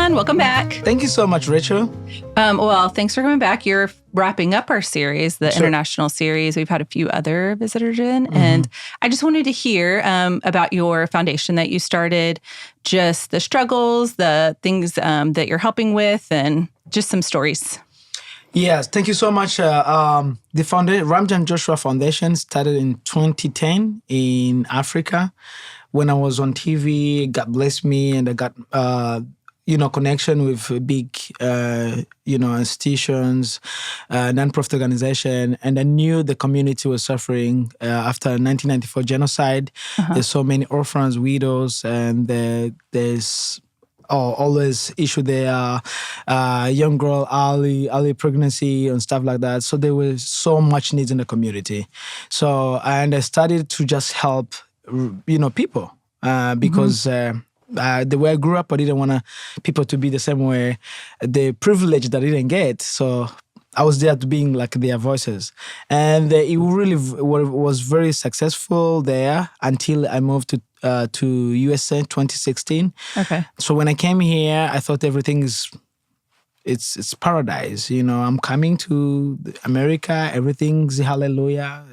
Ramjaane. Welcome back. Thank you so much, Rachel. Well, thanks for coming back. You're wrapping up our series, the Sure. international series. We've had a few other visitors in. And I just wanted to hear about your foundation that you started, just the struggles, the things that you're helping with, and just some stories. Yes, thank you so much. The Ramjaane Joshua Foundation started in 2010 in Africa. When I was on TV, God blessed me, and I got connection with big institutions, non-profit organization, and I knew the community was suffering after 1994 genocide. There's so many orphans, widows, and there's always issue there, young girl, early pregnancy and stuff like that. So there was so much needs in the community. And I started to just help, people because the way I grew up, I didn't want people to be the same way, the privilege that I didn't get. So I was there to being like their voices. And it really was very successful there until I moved to USA in 2016. Okay. So when I came here, I thought everything it's paradise. I'm coming to America, everything's hallelujah.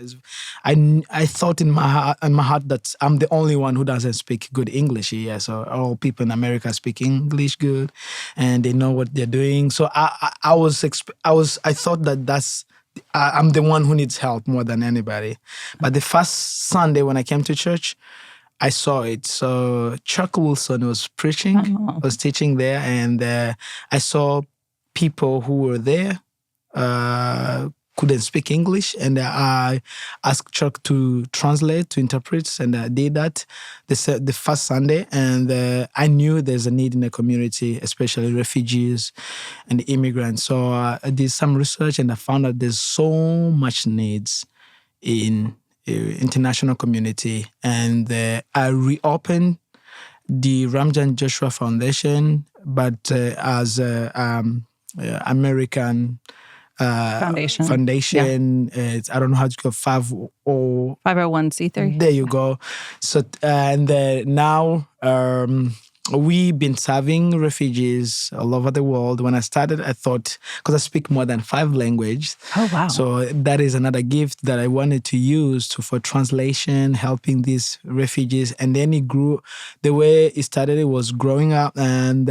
I thought in my heart that I'm the only one who doesn't speak good English here. So all people in America speak English good, and they know what they're doing. So I thought that I'm the one who needs help more than anybody. But the first Sunday when I came to church, I saw it. So Chuck Wilson was preaching, was teaching there, and I saw people who were there couldn't speak English, and I asked Chuck to translate, to interpret, and I did that the first Sunday, and I knew there's a need in the community, especially refugees and immigrants. So I did some research, and I found out there's so much needs in international community, and I reopened the Ramjaane Joshua Foundation, but as American Foundation. It's, I don't know how to go, 501c3. There you go. So and now we've been serving refugees all over the world. When I started, I thought, because I speak more than 5 languages. Oh, wow. So that is another gift that I wanted to use for translation, helping these refugees. And then it grew. The way it started, it was growing up, and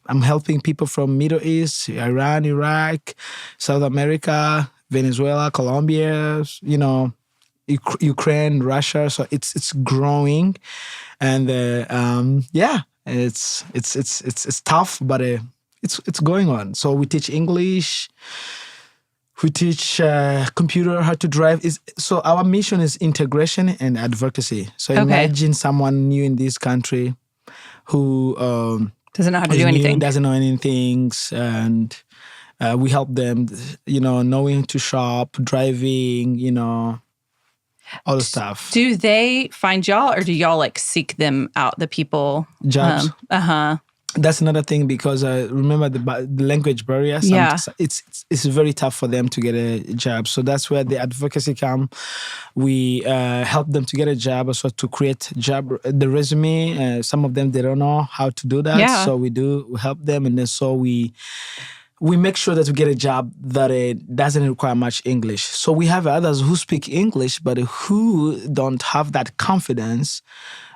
I'm helping people from Middle East, Iran, Iraq, South America, Venezuela, Colombia, Ukraine, Russia. So it's growing, and it's tough, but it's going on. So we teach English. We teach computer, how to drive. So our mission is integration and advocacy. So imagine someone new in this country who doesn't know how to do anything. Doesn't know anything, and we help them, knowing to shop, driving, all the stuff. Do they find y'all, or do y'all seek them out, the people? Jobs. That's another thing, because remember the language barrier. Yeah. It's very tough for them to get a job. So that's where the advocacy come. We help them to get a job, also to create the resume. Some of them, they don't know how to do that. Yeah. So we help them, and then so we make sure that we get a job that doesn't require much English. So we have others who speak English, but who don't have that confidence,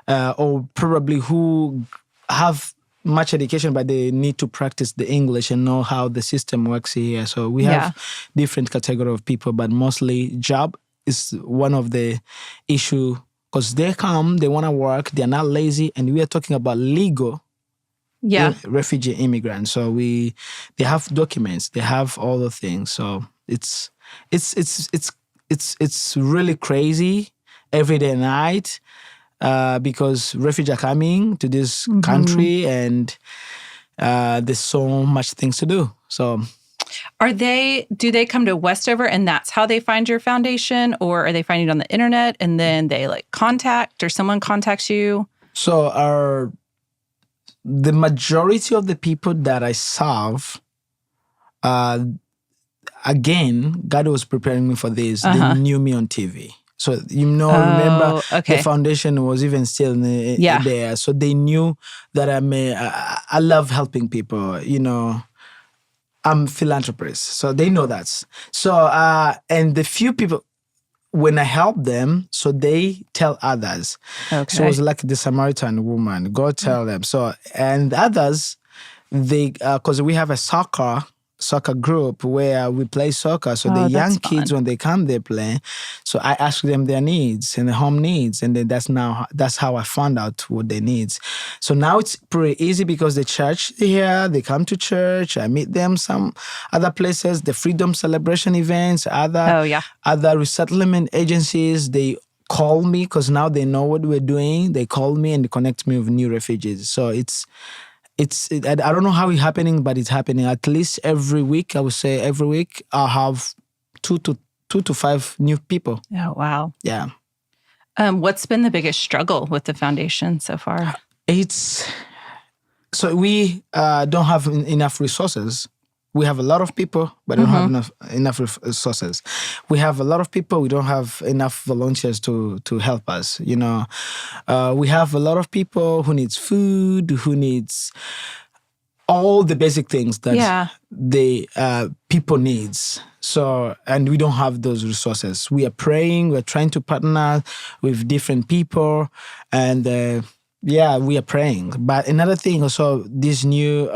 or probably who have much education, but they need to practice the English and know how the system works here. So we have different category of people, but mostly job is one of the issue, because they come, they want to work, they're not lazy, and we are talking about legal refugee immigrants. So they have documents, they have all the things. So it's really crazy every day and night. Because refugees are coming to this country, and there's so much things to do. So, do they come to Westover and that's how they find your foundation, or are they finding it on the internet and then they contact, or someone contacts you? So the majority of the people that I serve, again, God was preparing me for this. They knew me on TV. So, remember Oh, the okay. foundation was even still Yeah. there. So they knew that I love helping people, I'm philanthropist. So they know that. So, and the few people, when I help them, so they tell others. So it was Okay. like the Samaritan woman, go tell them. So, and others, they, because we have a soccer group where we play soccer. So the Oh, that's young kids, fun. when they come, they play. So I ask them their needs and the home needs. And then that's how I found out what they needs. So now it's pretty easy because the church here, they come to church. I meet them some other places, the freedom celebration events, Oh, yeah. other resettlement agencies, they call me because now they know what we're doing. They call me and they connect me with new refugees. So I don't know how it's happening, but it's happening. At least every week, I would say every week, I'll have two to five new people. Oh, wow. Yeah. What's been the biggest struggle with the foundation so far? So we don't have enough resources. We have a lot of people, but we don't have enough resources. We have a lot of people. We don't have enough volunteers to help us. We have a lot of people who needs food, who needs all the basic things that the people needs. So, and we don't have those resources. We are praying. We're trying to partner with different people, and we are praying. But another thing also, this new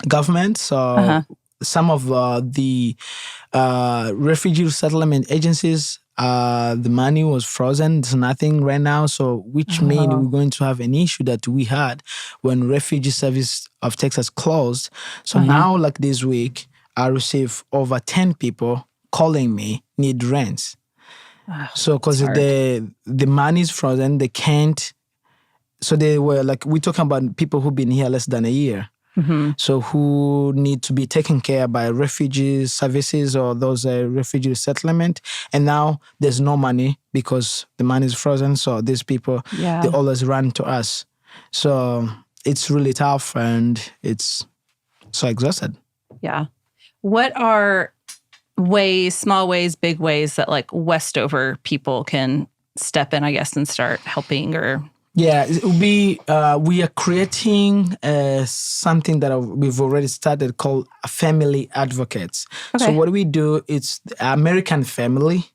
government. So some of the refugee settlement agencies, the money was frozen. There's nothing right now. So which means we're going to have an issue that we had when Refugee Service of Texas closed. So now, like this week, I received over 10 people calling me, need rents. So because the money is frozen, they can't. So they were like, we're talking about people who've been here less than a year. So who need to be taken care by refugee services or those refugee settlement. And now there's no money because the money is frozen. So these people, they always run to us. So it's really tough and it's so exhausted. Yeah. What are ways, small ways, big ways that like Westover people can step in, I guess, and start helping or... Yeah, it will be, we are creating something that we've already started called Family Advocates. Okay. So what we do, it's the American family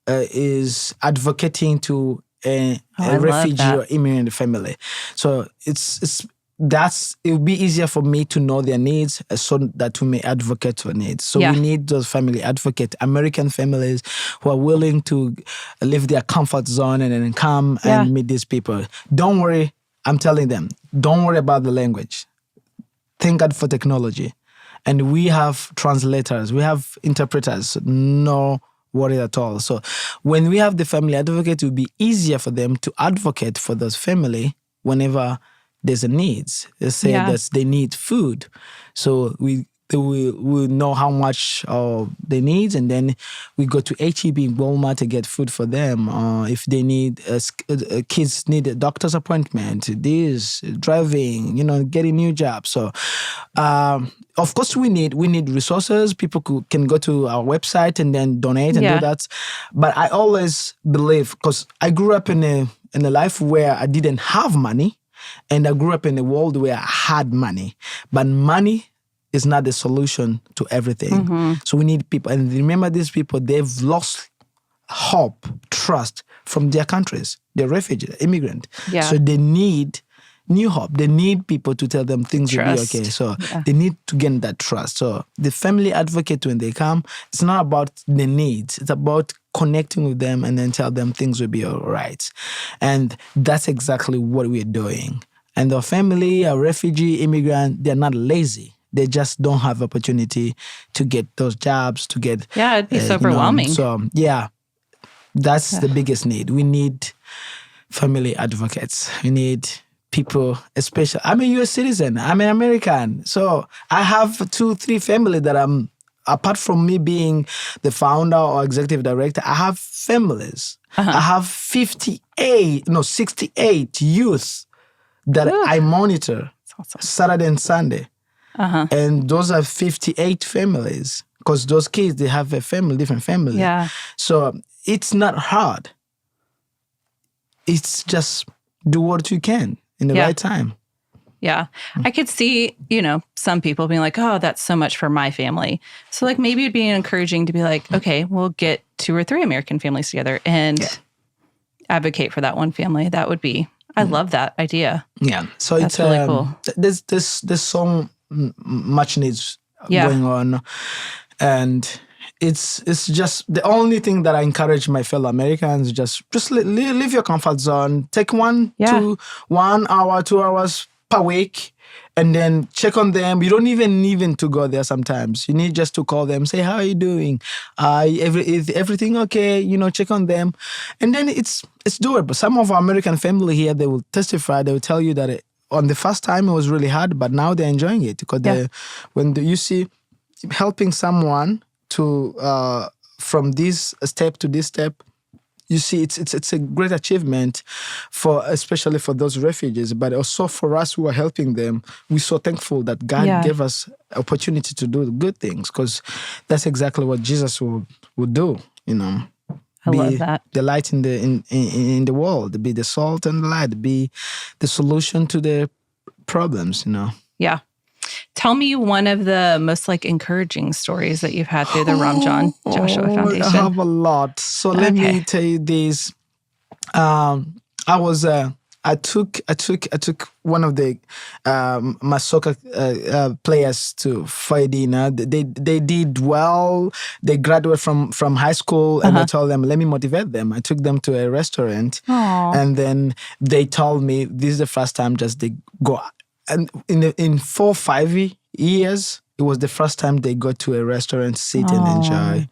is advocating to a refugee or immigrant family. So it will be easier for me to know their needs so that we may advocate for needs. So we need those family advocates, American families who are willing to leave their comfort zone and then come and meet these people. Don't worry, I'm telling them, don't worry about the language. Thank God for technology. And we have translators, we have interpreters, no worry at all. So when we have the family advocate, it will be easier for them to advocate for those family whenever there's a needs. They say that they need food. So we know how much they need, and then we go to H-E-B in Walmart to get food for them. If they need, kids need a doctor's appointment, driving, getting new jobs. So, of course, we need resources. People can go to our website and then donate and do that. But I always believe, because I grew up in a life where I didn't have money, and I grew up in a world where I had money. But money is not the solution to everything. So we need people. And remember, these people, they've lost hope, trust from their countries. They're refugees, immigrant. So they need new hope. They need people to tell them things will be okay. So they need to gain that trust. So the family advocate, when they come, it's not about the needs. It's about connecting with them and then tell them things will be all right. And that's exactly what we're doing. And the family, a refugee, immigrant, they're not lazy. They just don't have opportunity to get those jobs, to get... Yeah, it'd be so overwhelming. So, that's the biggest need. We need family advocates. We need people, especially... I'm a U.S. citizen. I'm an American. So I have 2-3 family that I'm... Apart from me being the founder or executive director, I have families. I have 68 youth that I monitor Saturday and Sunday. And those are 58 families because those kids, they have a family, different family. So it's not hard. It's just do what you can in the right time. Yeah. I could see, some people being like, oh, that's so much for my family. So like maybe it'd be encouraging to be like, okay, we'll get 2 or 3 American families together and advocate for that one family. That would be, I love that idea. Yeah. So that's really cool. There's so much needs going on. And it's just the only thing that I encourage my fellow Americans, just leave your comfort zone. Take 1 hour, 2 hours per week, and then check on them. You don't even need to go there sometimes. You need just to call them, say, how are you doing? Is everything okay? Check on them. And then it's doable. Some of our American family here, they will testify, they will tell you that on the first time it was really hard, but now they're enjoying it because you see helping someone to from this step to this step, you see, it's a great achievement especially for those refugees, but also for us who are helping them. We're so thankful that God gave us opportunity to do good things, because that's exactly what Jesus would do. I love that. The light in the world, be the salt and the light, be the solution to the problems. Yeah. Tell me one of the most encouraging stories that you've had through the Ramjaane Joshua Foundation. I have a lot. So let me tell you this. I took one of the my soccer players to Faidina. They did well. They graduated from high school, and I told them, let me motivate them. I took them to a restaurant, and then they told me this is the first time just they go. And in 4 or 5 years, it was the first time they go to a restaurant, sit and enjoy.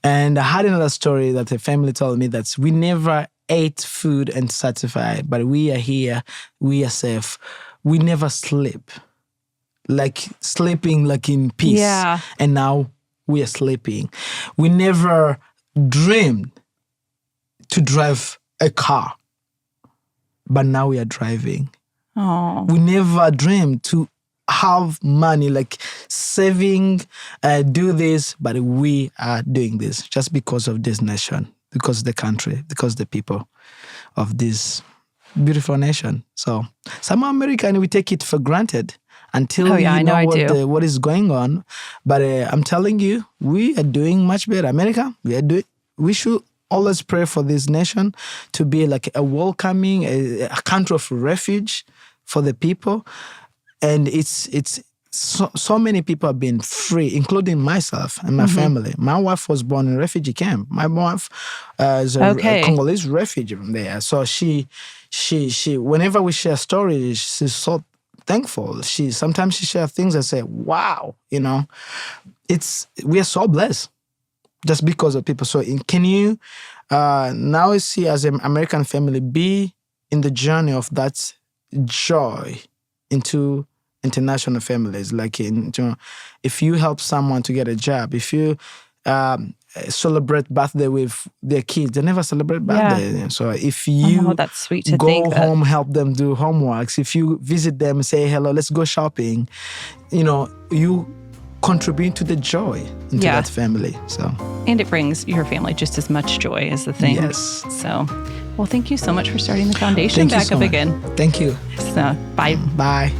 And I had another story that a family told me that we never ate food and satisfied, but we are here, we are safe. We never sleep, sleeping in peace. Yeah. And now we are sleeping. We never dreamed to drive a car, but now we are driving. Oh. We never dreamed to have money, saving, do this, but we are doing this just because of this nation, because of the country, because of the people of this beautiful nation. So some American, we take it for granted until what is going on. But I'm telling you, we are doing much better. America, we should always pray for this nation to be a welcoming, a country of refuge for the people. And it's so many people have been free, including myself and my family. My wife was born in a refugee camp. My wife is a Congolese refugee from there. So she whenever we share stories, she's so thankful. Sometimes she shares things and say, wow, we are so blessed just because of people. So can you now see as an American family be in the journey of that joy into international families? If you help someone to get a job, if you celebrate birthday with their kids, they never celebrate birthday. So if you that's sweet to go home, help them do homeworks, if you visit them, say hello, let's go shopping, you contribute to the joy into that family. So, and it brings your family just as much joy as the thing. Yes. So, well, thank you so much for starting the foundation back up again. Thank you. So, bye. Bye.